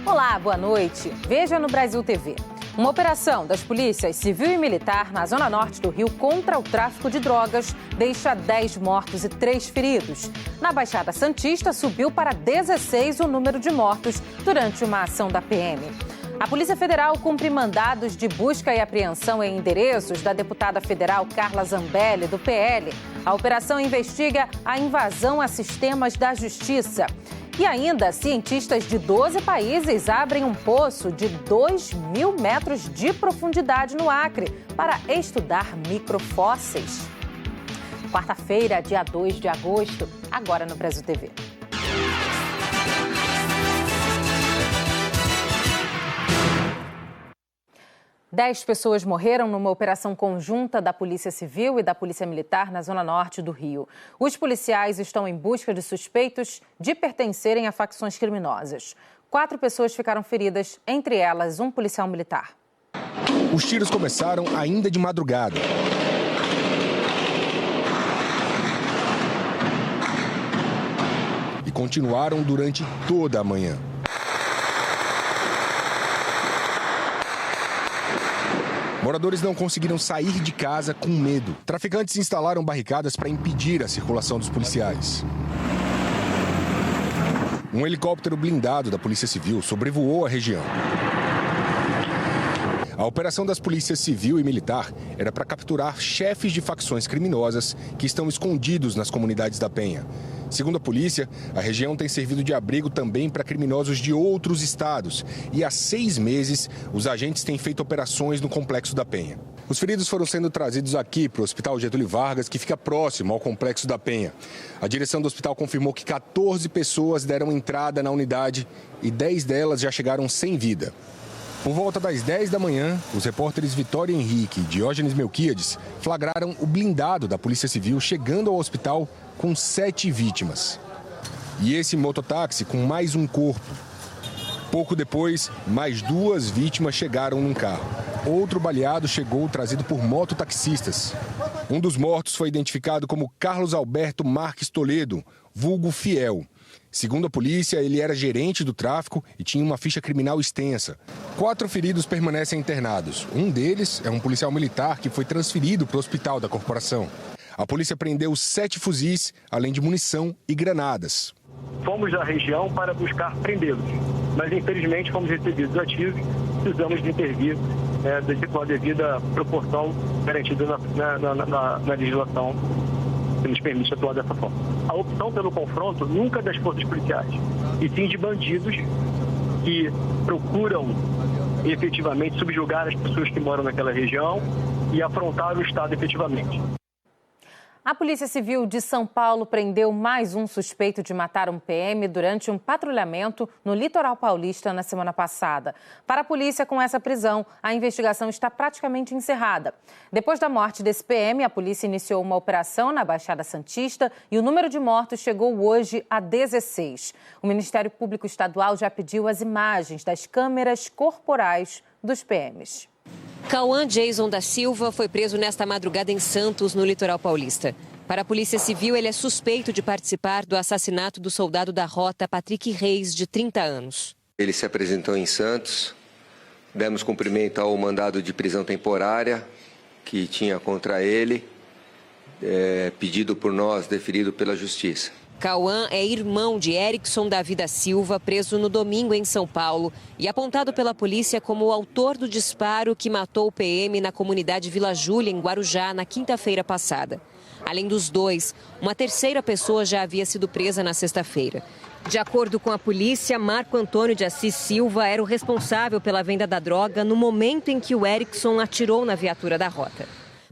Olá, boa noite. Veja no Brasil TV. Uma operação das polícias civil e militar na zona norte do Rio contra o tráfico de drogas deixa 10 mortos e 3 feridos. Na Baixada Santista, subiu para 16 o número de mortos durante uma ação da PM. A Polícia Federal cumpre mandados de busca e apreensão em endereços da deputada federal Carla Zambelli, do PL. A operação investiga a invasão a sistemas da justiça. E ainda, cientistas de 12 países abrem um poço de 2.000 metros de profundidade no Acre para estudar microfósseis. Quarta-feira, dia 2 de agosto, agora no Brasil TV. Dez pessoas morreram numa operação conjunta da Polícia Civil e da Polícia Militar na zona norte do Rio. Os policiais estão em busca de suspeitos de pertencerem a facções criminosas. 4 pessoas ficaram feridas, entre elas um policial militar. Os tiros começaram ainda de madrugada. E continuaram durante toda a manhã. Moradores não conseguiram sair de casa com medo. Traficantes instalaram barricadas para impedir a circulação dos policiais. Um helicóptero blindado da Polícia Civil sobrevoou a região. A operação das polícias civil e militar era para capturar chefes de facções criminosas que estão escondidos nas comunidades da Penha. Segundo a polícia, a região tem servido de abrigo também para criminosos de outros estados. E há 6 meses, os agentes têm feito operações no Complexo da Penha. Os feridos foram sendo trazidos aqui para o Hospital Getúlio Vargas, que fica próximo ao Complexo da Penha. A direção do hospital confirmou que 14 pessoas deram entrada na unidade e 10 delas já chegaram sem vida. Por volta das 10 da manhã, os repórteres Vitória Henrique e Diógenes Melquíades flagraram o blindado da Polícia Civil chegando ao hospital com 7 vítimas. E esse mototáxi com mais um corpo. Pouco depois, mais 2 vítimas chegaram num carro. Outro baleado chegou trazido por mototaxistas. Um dos mortos foi identificado como Carlos Alberto Marques Toledo, vulgo Fiel. Segundo a polícia, ele era gerente do tráfico e tinha uma ficha criminal extensa. 4 feridos permanecem internados. Um deles é um policial militar que foi transferido para o hospital da corporação. A polícia prendeu 7 fuzis, além de munição e granadas. Fomos à região para buscar prendê-los, mas infelizmente fomos recebidos ativos, precisamos de intervir com a devida proporção garantida na legislação que nos permite atuar dessa forma. A opção pelo confronto nunca é das forças policiais, e sim de bandidos que procuram efetivamente subjugar as pessoas que moram naquela região e afrontar o Estado efetivamente. A Polícia Civil de São Paulo prendeu mais um suspeito de matar um PM durante um patrulhamento no litoral paulista na semana passada. Para a polícia, com essa prisão, a investigação está praticamente encerrada. Depois da morte desse PM, a polícia iniciou uma operação na Baixada Santista e o número de mortos chegou hoje a 16. O Ministério Público Estadual já pediu as imagens das câmeras corporais dos PMs. Cauã Jason da Silva foi preso nesta madrugada em Santos, no litoral paulista. Para a Polícia Civil, ele é suspeito de participar do assassinato do soldado da Rota, Patrick Reis, de 30 anos. Ele se apresentou em Santos, demos cumprimento ao mandado de prisão temporária que tinha contra ele, pedido por nós, deferido pela Justiça. Cauã é irmão de Erickson Davi da Silva, preso no domingo em São Paulo e apontado pela polícia como o autor do disparo que matou o PM na comunidade Vila Júlia, em Guarujá, na quinta-feira passada. Além dos dois, uma terceira pessoa já havia sido presa na sexta-feira. De acordo com a polícia, Marco Antônio de Assis Silva era o responsável pela venda da droga no momento em que o Erickson atirou na viatura da Rota.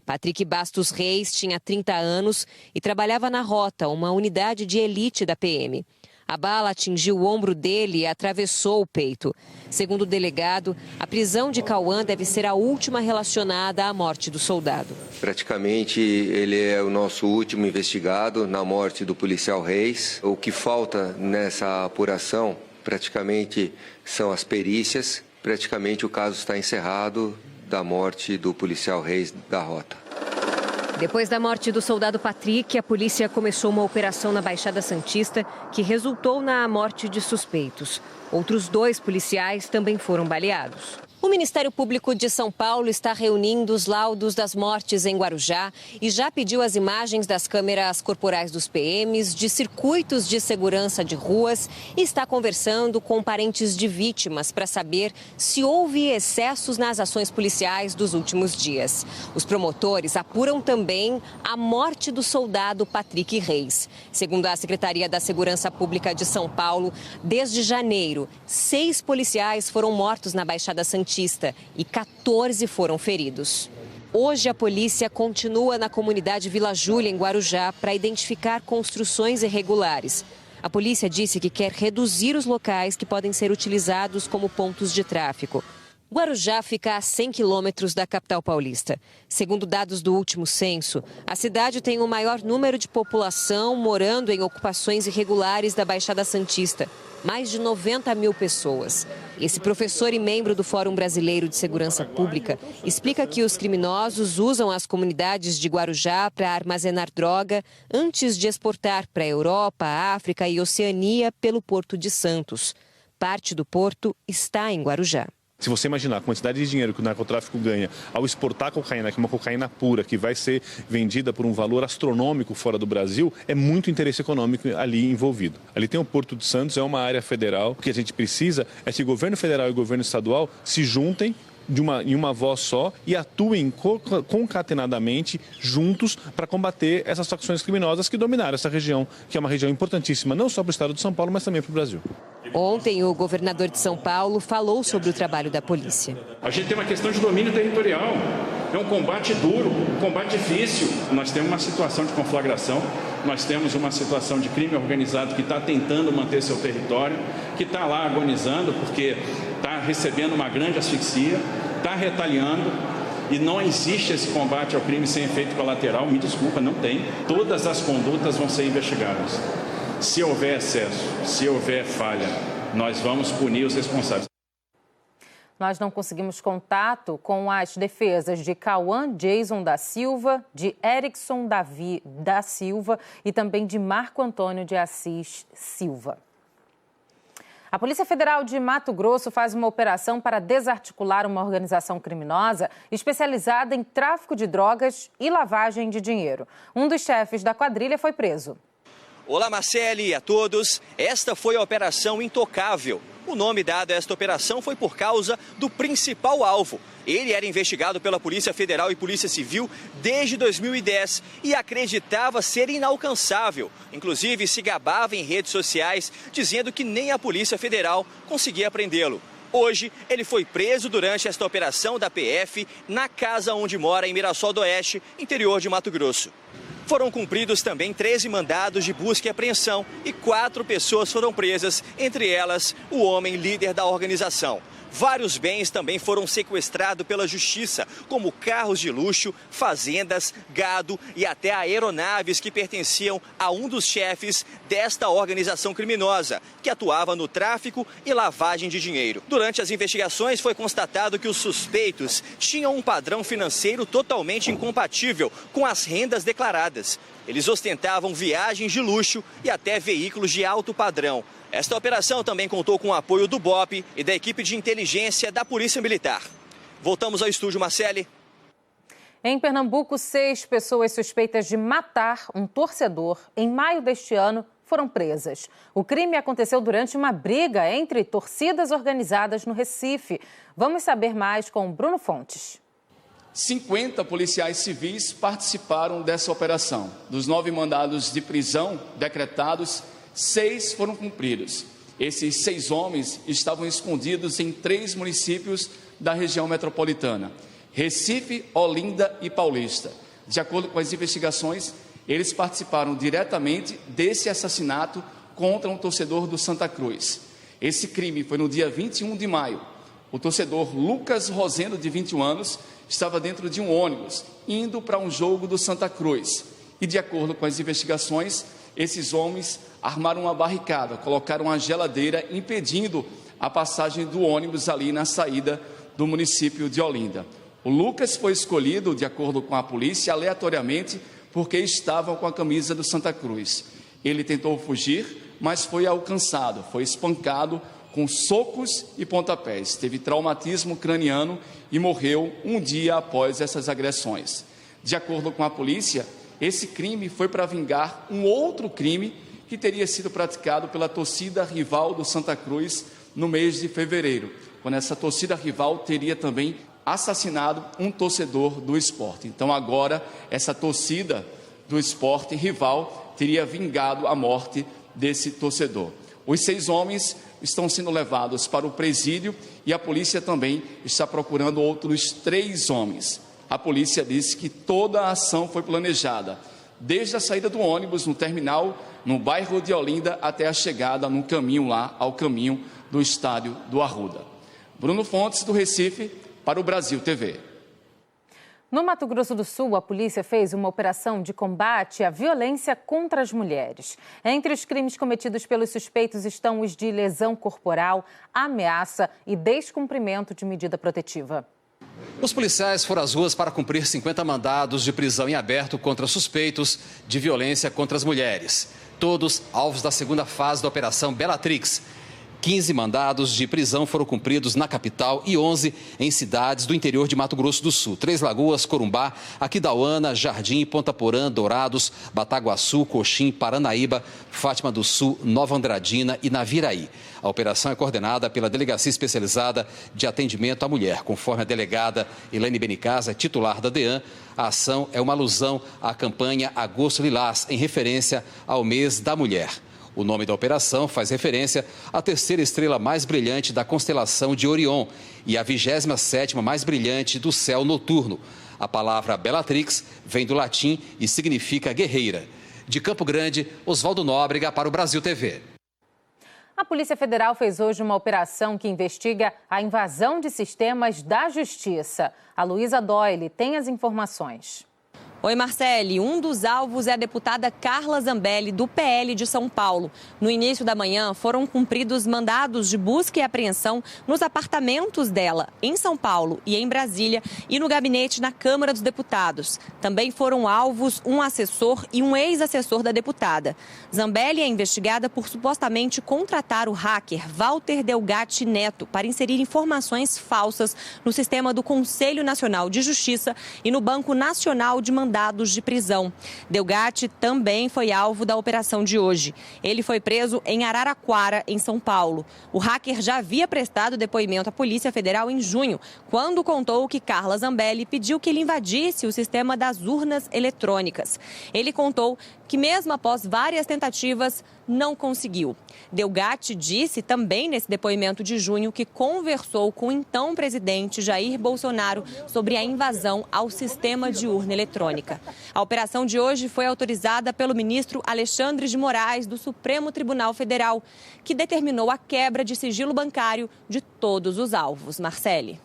Patrick Bastos Reis tinha 30 anos e trabalhava na Rota, uma unidade de elite da PM. A bala atingiu o ombro dele e atravessou o peito. Segundo o delegado, a prisão de Cauã deve ser a última relacionada à morte do soldado. Praticamente ele é o nosso último investigado na morte do policial Reis. O que falta nessa apuração praticamente são as perícias. Praticamente o caso está encerrado da morte do policial Reis da Rota. Depois da morte do soldado Patrick, a polícia começou uma operação na Baixada Santista que resultou na morte de suspeitos. Outros 2 policiais também foram baleados. O Ministério Público de São Paulo está reunindo os laudos das mortes em Guarujá e já pediu as imagens das câmeras corporais dos PMs, de circuitos de segurança de ruas e está conversando com parentes de vítimas para saber se houve excessos nas ações policiais dos últimos dias. Os promotores apuram também a morte do soldado Patrick Reis. Segundo a Secretaria da Segurança Pública de São Paulo, desde janeiro, 6 policiais foram mortos na Baixada Santista e 14 foram feridos. Hoje, a polícia continua na comunidade Vila Júlia, em Guarujá, para identificar construções irregulares. A polícia disse que quer reduzir os locais que podem ser utilizados como pontos de tráfico. Guarujá fica a 100 quilômetros da capital paulista. Segundo dados do último censo, a cidade tem o maior número de população morando em ocupações irregulares da Baixada Santista. Mais de 90 mil pessoas. Esse professor e membro do Fórum Brasileiro de Segurança Pública explica que os criminosos usam as comunidades de Guarujá para armazenar droga antes de exportar para a Europa, África e Oceania pelo Porto de Santos. Parte do porto está em Guarujá. Se você imaginar a quantidade de dinheiro que o narcotráfico ganha ao exportar cocaína, que é uma cocaína pura, que vai ser vendida por um valor astronômico fora do Brasil, é muito interesse econômico ali envolvido. Ali tem o Porto de Santos, é uma área federal. O que a gente precisa é que o governo federal e o governo estadual se juntem em uma voz só e atuem concatenadamente juntos para combater essas facções criminosas que dominaram essa região, que é uma região importantíssima não só para o estado de São Paulo, mas também para o Brasil. Ontem, o governador de São Paulo falou sobre o trabalho da polícia. A gente tem uma questão de domínio territorial. É um combate duro, um combate difícil. Nós temos uma situação de conflagração, nós temos uma situação de crime organizado que está tentando manter seu território, que está lá agonizando porque está recebendo uma grande asfixia, está retaliando. E não existe esse combate ao crime sem efeito colateral, me desculpa, não tem. Todas as condutas vão ser investigadas. Se houver excesso, se houver falha, nós vamos punir os responsáveis. Nós não conseguimos contato com as defesas de Cauã Jason da Silva, de Erickson Davi da Silva e também de Marco Antônio de Assis Silva. A Polícia Federal de Mato Grosso faz uma operação para desarticular uma organização criminosa especializada em tráfico de drogas e lavagem de dinheiro. Um dos chefes da quadrilha foi preso. Olá, Marcele, e a todos. Esta foi a Operação Intocável. O nome dado a esta operação foi por causa do principal alvo. Ele era investigado pela Polícia Federal e Polícia Civil desde 2010 e acreditava ser inalcançável. Inclusive, se gabava em redes sociais, dizendo que nem a Polícia Federal conseguia prendê-lo. Hoje, ele foi preso durante esta operação da PF na casa onde mora em Mirassol do Oeste, interior de Mato Grosso. Foram cumpridos também 13 mandados de busca e apreensão e 4 pessoas foram presas, entre elas o homem líder da organização. Vários bens também foram sequestrados pela justiça, como carros de luxo, fazendas, gado e até aeronaves que pertenciam a um dos chefes desta organização criminosa, que atuava no tráfico e lavagem de dinheiro. Durante as investigações foi constatado que os suspeitos tinham um padrão financeiro totalmente incompatível com as rendas declaradas. Eles ostentavam viagens de luxo e até veículos de alto padrão. Esta operação também contou com o apoio do BOPE e da equipe de inteligência da Polícia Militar. Voltamos ao estúdio, Marcele. Em Pernambuco, 6 pessoas suspeitas de matar um torcedor em maio deste ano foram presas. O crime aconteceu durante uma briga entre torcidas organizadas no Recife. Vamos saber mais com Bruno Fontes. 50 policiais civis participaram dessa operação. Dos 9 mandados de prisão decretados, 6 foram cumpridos. Esses 6 homens estavam escondidos em 3 municípios da região metropolitana: Recife, Olinda e Paulista. De acordo com as investigações, eles participaram diretamente desse assassinato contra um torcedor do Santa Cruz. Esse crime foi no dia 21 de maio. O torcedor Lucas Rosendo, de 21 anos, estava dentro de um ônibus, indo para um jogo do Santa Cruz. E, de acordo com as investigações, esses homens armaram uma barricada, colocaram uma geladeira impedindo a passagem do ônibus ali na saída do município de Olinda. O Lucas foi escolhido, de acordo com a polícia, aleatoriamente, porque estavam com a camisa do Santa Cruz. Ele tentou fugir, mas foi alcançado, foi espancado com socos e pontapés. Teve traumatismo craniano e morreu um dia após essas agressões. De acordo com a polícia, esse crime foi para vingar um outro crime que teria sido praticado pela torcida rival do Santa Cruz no mês de fevereiro, quando essa torcida rival teria também assassinado um torcedor do Sport. Então agora essa torcida do Sport rival teria vingado a morte desse torcedor. Os 6 homens estão sendo levados para o presídio e a polícia também está procurando outros 3 homens. A polícia disse que toda a ação foi planejada, desde a saída do ônibus no terminal, no bairro de Olinda, até a chegada no caminho lá, ao caminho do estádio do Arruda. Bruno Fontes, do Recife, para o Brasil TV. No Mato Grosso do Sul, a polícia fez uma operação de combate à violência contra as mulheres. Entre os crimes cometidos pelos suspeitos estão os de lesão corporal, ameaça e descumprimento de medida protetiva. Os policiais foram às ruas para cumprir 50 mandados de prisão em aberto contra suspeitos de violência contra as mulheres. Todos alvos da segunda fase da Operação Bellatrix. 15 mandados de prisão foram cumpridos na capital e 11 em cidades do interior de Mato Grosso do Sul. 3 Lagoas, Corumbá, Aquidauana, Jardim, Ponta Porã, Dourados, Bataguaçu, Coxim, Paranaíba, Fátima do Sul, Nova Andradina e Naviraí. A operação é coordenada pela Delegacia Especializada de Atendimento à Mulher. Conforme a delegada Elaine Benicasa, titular da DEAN, a ação é uma alusão à campanha Agosto Lilás, em referência ao mês da mulher. O nome da operação faz referência à terceira estrela mais brilhante da constelação de Orion e à 27ª mais brilhante do céu noturno. A palavra Bellatrix vem do latim e significa guerreira. De Campo Grande, Oswaldo Nóbrega para o Brasil TV. A Polícia Federal fez hoje uma operação que investiga a invasão de sistemas da Justiça. A Luísa Doyle tem as informações. Oi, Marcele. Um dos alvos é a deputada Carla Zambelli, do PL de São Paulo. No início da manhã, foram cumpridos mandados de busca e apreensão nos apartamentos dela, em São Paulo e em Brasília, e no gabinete na Câmara dos Deputados. Também foram alvos um assessor e um ex-assessor da deputada. Zambelli é investigada por supostamente contratar o hacker Walter Delgatti Neto para inserir informações falsas no sistema do Conselho Nacional de Justiça e no Banco Nacional de Mandados de prisão. Delgatti também foi alvo da operação de hoje. Ele foi preso em Araraquara, em São Paulo. O hacker já havia prestado depoimento à Polícia Federal em junho, quando contou que Carla Zambelli pediu que ele invadisse o sistema das urnas eletrônicas. Ele contou que mesmo após várias tentativas, não conseguiu. Delgatti disse também nesse depoimento de junho que conversou com o então presidente Jair Bolsonaro sobre a invasão ao sistema de urna eletrônica. A operação de hoje foi autorizada pelo ministro Alexandre de Moraes, do Supremo Tribunal Federal, que determinou a quebra de sigilo bancário de todos os alvos. Marcele.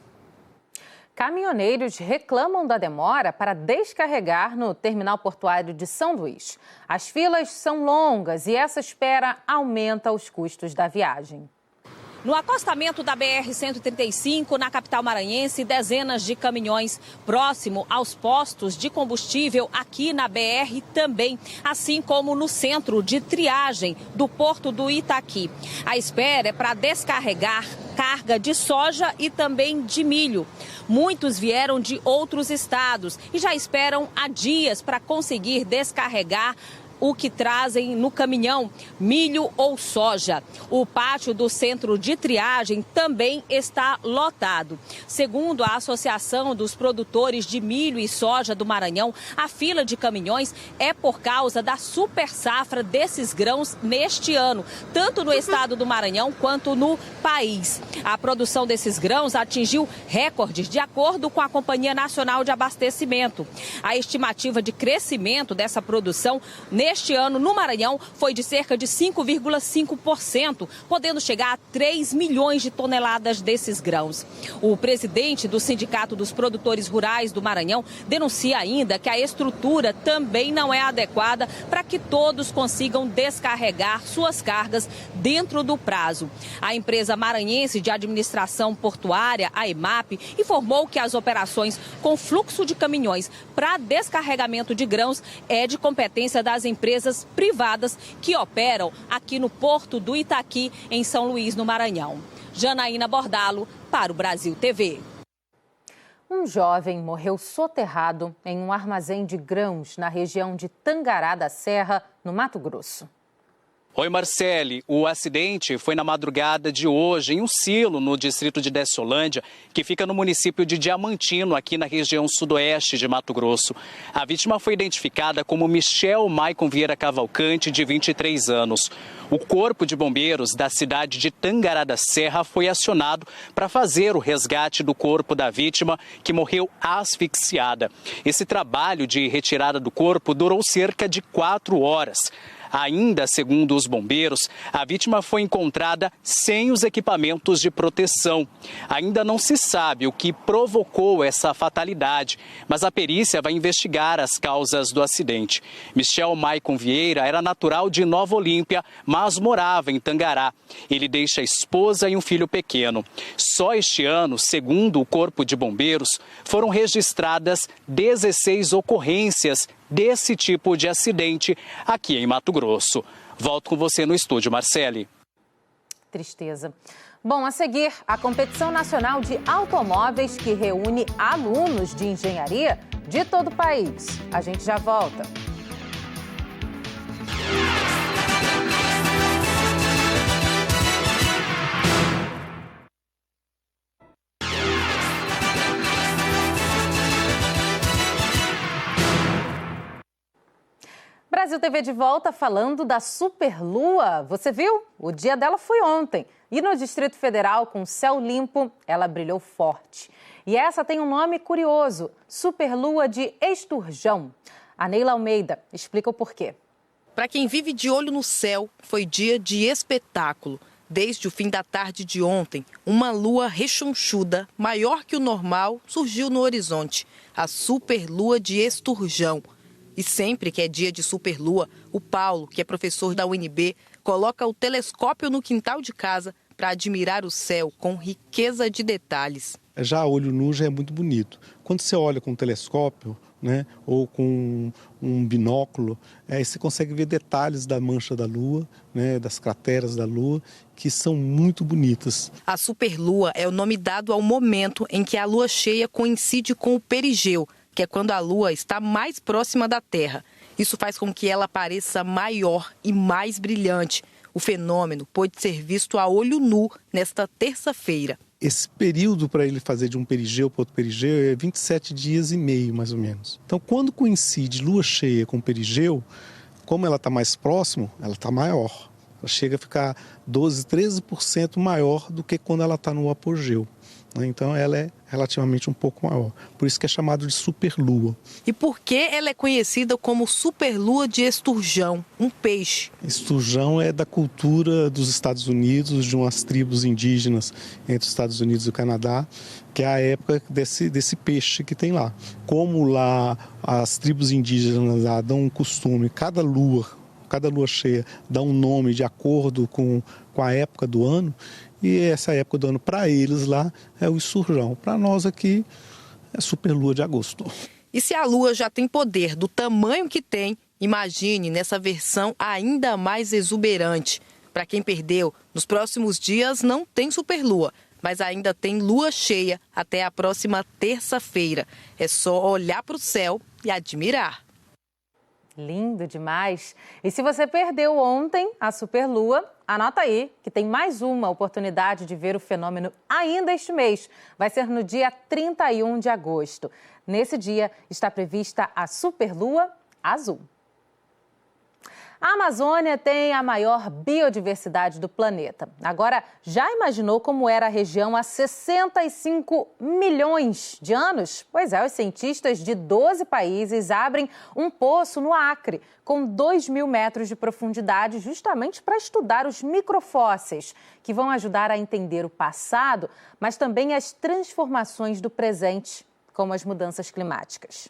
Caminhoneiros reclamam da demora para descarregar no terminal portuário de São Luís. As filas são longas e essa espera aumenta os custos da viagem. No acostamento da BR-135, na capital maranhense, dezenas de caminhões próximo aos postos de combustível aqui na BR também, assim como no centro de triagem do Porto do Itaqui. A espera é para descarregar carga de soja e também de milho. Muitos vieram de outros estados e já esperam há dias para conseguir descarregar o que trazem no caminhão, milho ou soja. O pátio do centro de triagem também está lotado. Segundo a Associação dos Produtores de Milho e Soja do Maranhão, a fila de caminhões é por causa da super safra desses grãos neste ano, tanto no estado do Maranhão quanto no país. A produção desses grãos atingiu recordes, de acordo com a Companhia Nacional de Abastecimento. A estimativa de crescimento dessa produção neste neste ano no Maranhão foi de cerca de 5,5%, podendo chegar a 3 milhões de toneladas desses grãos. O presidente do Sindicato dos Produtores Rurais do Maranhão denuncia ainda que a estrutura também não é adequada para que todos consigam descarregar suas cargas dentro do prazo. A empresa maranhense de administração portuária, a EMAP, informou que as operações com fluxo de caminhões para descarregamento de grãos é de competência das empresas privadas que operam aqui no Porto do Itaqui, em São Luís, no Maranhão. Janaína Bordalo, para o Brasil TV. Um jovem morreu soterrado em um armazém de grãos na região de Tangará da Serra, no Mato Grosso. Oi, Marcele. O acidente foi na madrugada de hoje em um silo no distrito de Dessolândia, que fica no município de Diamantino, aqui na região sudoeste de Mato Grosso. A vítima foi identificada como Michel Maicon Vieira Cavalcante, de 23 anos. O Corpo de Bombeiros da cidade de Tangará da Serra foi acionado para fazer o resgate do corpo da vítima, que morreu asfixiada. Esse trabalho de retirada do corpo durou cerca de 4 horas. Ainda segundo os bombeiros, a vítima foi encontrada sem os equipamentos de proteção. Ainda não se sabe o que provocou essa fatalidade, mas a perícia vai investigar as causas do acidente. Michel Maicon Vieira era natural de Nova Olímpia, mas morava em Tangará. Ele deixa a esposa e um filho pequeno. Só este ano, segundo o Corpo de Bombeiros, foram registradas 16 ocorrências desse tipo de acidente aqui em Mato Grosso. Volto com você no estúdio, Marcele. Tristeza. Bom, a seguir, a competição nacional de automóveis que reúne alunos de engenharia de todo o país. A gente já volta. Brasil TV de volta falando da Superlua. Você viu? O dia dela foi ontem. E no Distrito Federal, com céu limpo, ela brilhou forte. E essa tem um nome curioso, Superlua de Esturjão. A Neila Almeida explica o porquê. Para quem vive de olho no céu, foi dia de espetáculo. Desde o fim da tarde de ontem, uma lua rechonchuda, maior que o normal, surgiu no horizonte. A Superlua de Esturjão. E sempre que é dia de superlua, o Paulo, que é professor da UNB, coloca o telescópio no quintal de casa para admirar o céu com riqueza de detalhes. Já a olho nu já é muito bonito. Quando você olha com um telescópio, né, ou com um binóculo, você consegue ver detalhes da mancha da Lua, né, das crateras da Lua, que são muito bonitas. A superlua é o nome dado ao momento em que a lua cheia coincide com o perigeu, que é quando a Lua está mais próxima da Terra. Isso faz com que ela pareça maior e mais brilhante. O fenômeno pôde ser visto a olho nu nesta terça-feira. Esse período para ele fazer de um perigeu para outro perigeu é 27 dias e meio, mais ou menos. Então, quando coincide lua cheia com perigeu, como ela está mais próximo, ela está maior. Ela chega a ficar 12, 13% maior do que quando ela está no apogeu. Então ela é relativamente um pouco maior. Por isso que é chamado de superlua. E por que ela é conhecida como superlua de Esturjão, um peixe? Esturjão é da cultura dos Estados Unidos, de umas tribos indígenas entre os Estados Unidos e o Canadá, que é a época desse peixe que tem lá. Como lá as tribos indígenas lá dão um costume, cada lua cheia dá um nome de acordo com a época do ano. E essa época do ano, para eles lá, é o Esturjão. Para nós aqui, é superlua de agosto. E se a lua já tem poder do tamanho que tem, imagine nessa versão ainda mais exuberante. Para quem perdeu, nos próximos dias não tem superlua, mas ainda tem lua cheia até a próxima terça-feira. É só olhar para o céu e admirar. Lindo demais! E se você perdeu ontem a superlua, anota aí que tem mais uma oportunidade de ver o fenômeno ainda este mês. Vai ser no dia 31 de agosto. Nesse dia está prevista a superlua azul. A Amazônia tem a maior biodiversidade do planeta. Agora, já imaginou como era a região há 65 milhões de anos? Pois é, os cientistas de 12 países abrem um poço no Acre, com 2.000 metros de profundidade, justamente para estudar os microfósseis, que vão ajudar a entender o passado, mas também as transformações do presente, como as mudanças climáticas.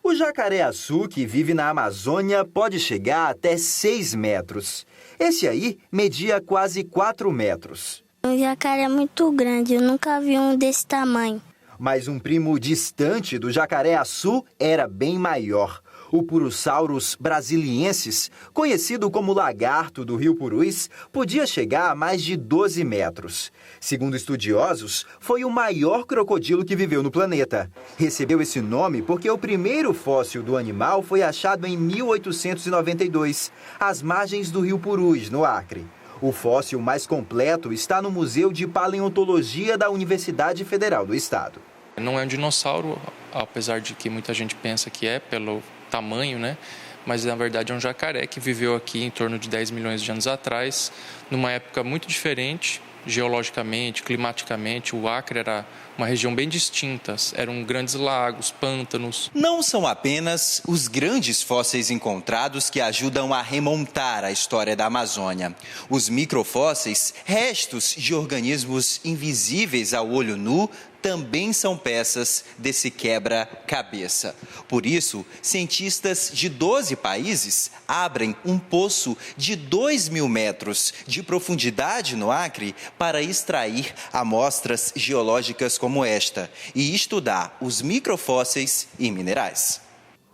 O jacaré-açu, que vive na Amazônia, pode chegar até 6 metros. Esse aí media quase 4 metros. O jacaré é muito grande, eu nunca vi um desse tamanho. Mas um primo distante do jacaré-açu era bem maior. O Purosaurus brasiliensis, conhecido como lagarto do rio Purus, podia chegar a mais de 12 metros. Segundo estudiosos, foi o maior crocodilo que viveu no planeta. Recebeu esse nome porque o primeiro fóssil do animal foi achado em 1892, às margens do rio Purus, no Acre. O fóssil mais completo está no Museu de Paleontologia da Universidade Federal do Estado. Não é um dinossauro, apesar de que muita gente pensa que é pelo tamanho, né? Mas na verdade é um jacaré que viveu aqui em torno de 10 milhões de anos atrás, numa época muito diferente, geologicamente, climaticamente. O Acre era uma região bem distinta, eram grandes lagos, pântanos. Não são apenas os grandes fósseis encontrados que ajudam a remontar a história da Amazônia. Os microfósseis, restos de organismos invisíveis ao olho nu, também são peças desse quebra-cabeça. Por isso, cientistas de 12 países abrem um poço de 2.000 metros de profundidade no Acre para extrair amostras geológicas como esta e estudar os microfósseis e minerais.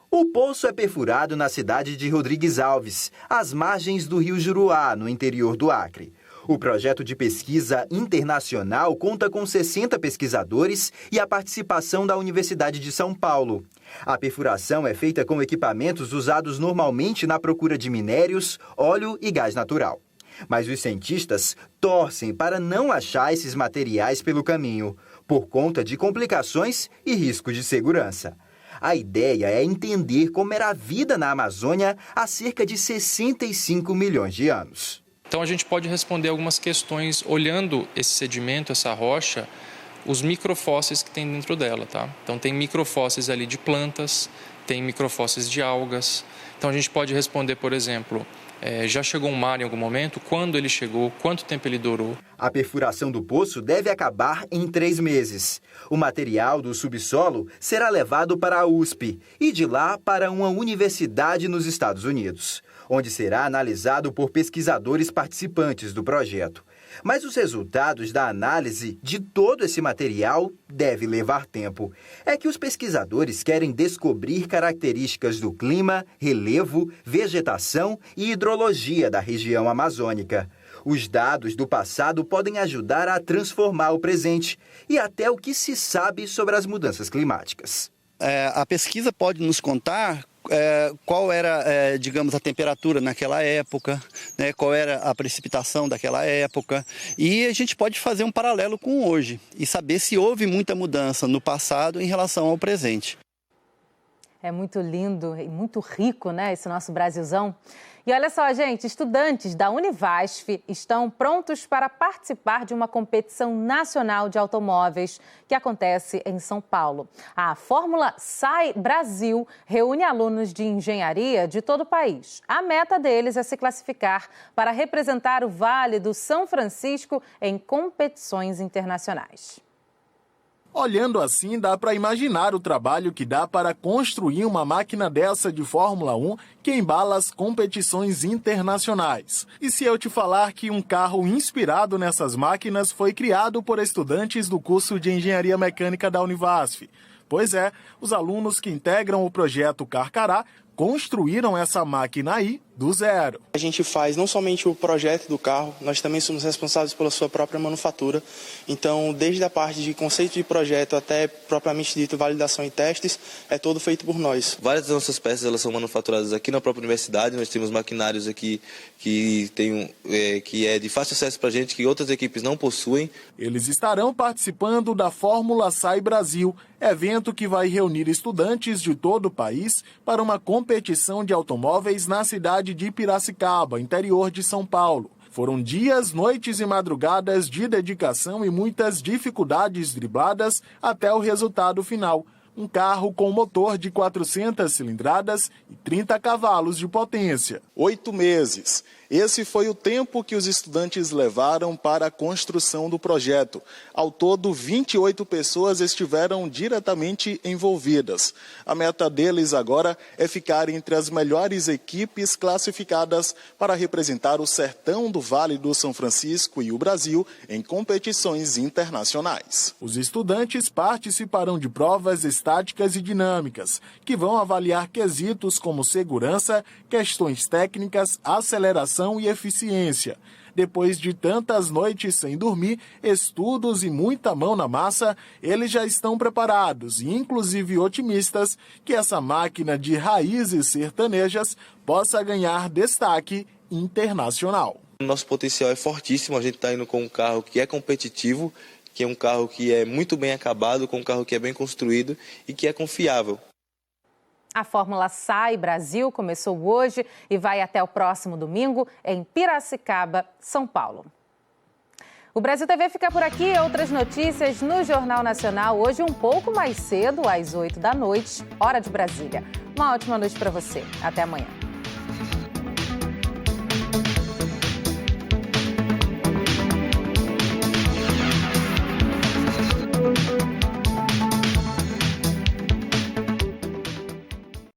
O poço é perfurado na cidade de Rodrigues Alves, às margens do rio Juruá, no interior do Acre. O projeto de pesquisa internacional conta com 60 pesquisadores e a participação da Universidade de São Paulo. A perfuração é feita com equipamentos usados normalmente na procura de minérios, óleo e gás natural. Mas os cientistas torcem para não achar esses materiais pelo caminho, por conta de complicações e risco de segurança. A ideia é entender como era a vida na Amazônia há cerca de 65 milhões de anos. Então a gente pode responder algumas questões olhando esse sedimento, essa rocha, os microfósseis que tem dentro dela, tá? Então tem microfósseis ali de plantas, tem microfósseis de algas. Então a gente pode responder, por exemplo, já chegou um mar em algum momento? Quando ele chegou? Quanto tempo ele durou? A perfuração do poço deve acabar em 3 meses. O material do subsolo será levado para a USP e de lá para uma universidade nos Estados Unidos, onde será analisado por pesquisadores participantes do projeto. Mas os resultados da análise de todo esse material devem levar tempo. É que os pesquisadores querem descobrir características do clima, relevo, vegetação e hidrologia da região amazônica. Os dados do passado podem ajudar a transformar o presente e até o que se sabe sobre as mudanças climáticas. A pesquisa pode nos contar qual era, digamos, a temperatura naquela época, né, qual era a precipitação daquela época, e a gente pode fazer um paralelo com hoje e saber se houve muita mudança no passado em relação ao presente. É muito lindo e muito rico, né, esse nosso Brasilzão. E olha só, gente, estudantes da Univasf estão prontos para participar de uma competição nacional de automóveis que acontece em São Paulo. A Fórmula SAI Brasil reúne alunos de engenharia de todo o país. A meta deles é se classificar para representar o Vale do São Francisco em competições internacionais. Olhando assim, dá para imaginar o trabalho que dá para construir uma máquina dessa de Fórmula 1 que embala as competições internacionais. E se eu te falar que um carro inspirado nessas máquinas foi criado por estudantes do curso de Engenharia Mecânica da Univasf? Pois é, os alunos que integram o projeto Carcará construíram essa máquina aí, do zero. A gente faz não somente o projeto do carro, nós também somos responsáveis pela sua própria manufatura. Então, desde a parte de conceito de projeto até propriamente dito validação e testes, é todo feito por nós. Várias das nossas peças elas são manufaturadas aqui na própria universidade. Nós temos maquinários aqui que é de fácil acesso para a gente, que outras equipes não possuem. Eles estarão participando da Fórmula SAI Brasil, evento que vai reunir estudantes de todo o país para uma competição de automóveis na cidade de Piracicaba, interior de São Paulo. Foram dias, noites e madrugadas de dedicação e muitas dificuldades dribladas até o resultado final. Um carro com motor de 400 cilindradas e 30 cavalos de potência. 8 meses. Esse foi o tempo que os estudantes levaram para a construção do projeto. Ao todo, 28 pessoas estiveram diretamente envolvidas. A meta deles agora é ficar entre as melhores equipes classificadas para representar o sertão do Vale do São Francisco e o Brasil em competições internacionais. Os estudantes participarão de provas estáticas e dinâmicas, que vão avaliar quesitos como segurança, questões técnicas, aceleração e eficiência. Depois de tantas noites sem dormir, estudos e muita mão na massa, eles já estão preparados e inclusive otimistas que essa máquina de raízes sertanejas possa ganhar destaque internacional. O nosso potencial é fortíssimo, a gente está indo com um carro que é competitivo, que é um carro que é muito bem acabado, com um carro que é bem construído e que é confiável. A Fórmula SAI Brasil começou hoje e vai até o próximo domingo em Piracicaba, São Paulo. O Brasil TV fica por aqui. Outras notícias no Jornal Nacional, hoje um pouco mais cedo, às 8 da noite, hora de Brasília. Uma ótima noite para você. Até amanhã.